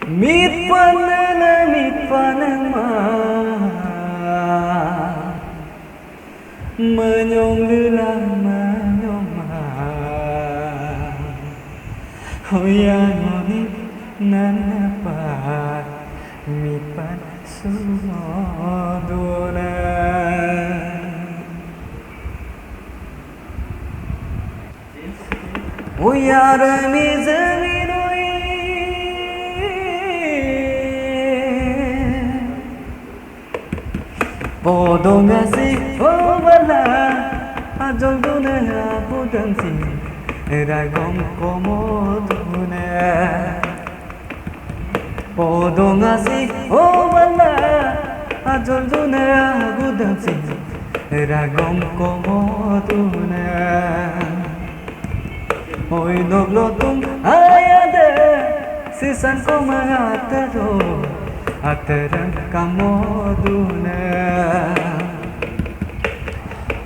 mit panama menyong lelang menyoma hoyangoni nanapa mit pan sumodona uyara mi zamiroi podongasi obala ajongduna budangsi ragong komoduna podongasi obala ajongduna budangsi ragong komoduna Hoy noglotung ayade sisan ko maatero ateran kamoduna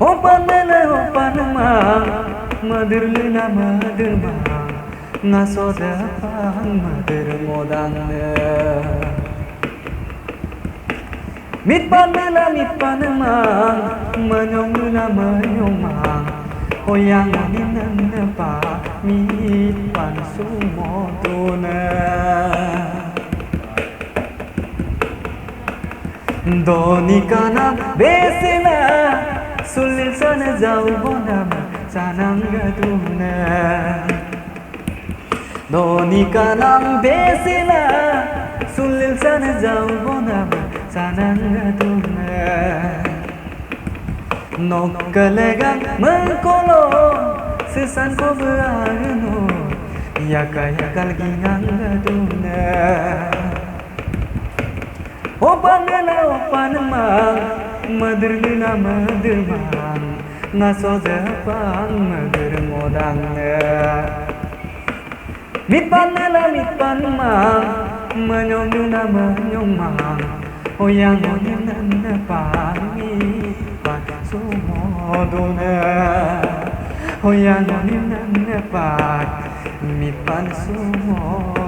opanma madirlina madirma ngasoda pang madir modangna mit panma manyongna manyoma hoyang ninna pa mit pan sumodona doni kana besena sulil sana jauh bonam sanang gaduna doni kana besena sulil sana jauh bonam sanang gaduna nokkalega mengkolo sesan ko berano yakal gingang gaduna opanma madirlina madirman ngasoda pang madir modangna mit panma menyongna menyoma hoyang ninna pami pan sumodona hoyang ninna pan mit pan sumodona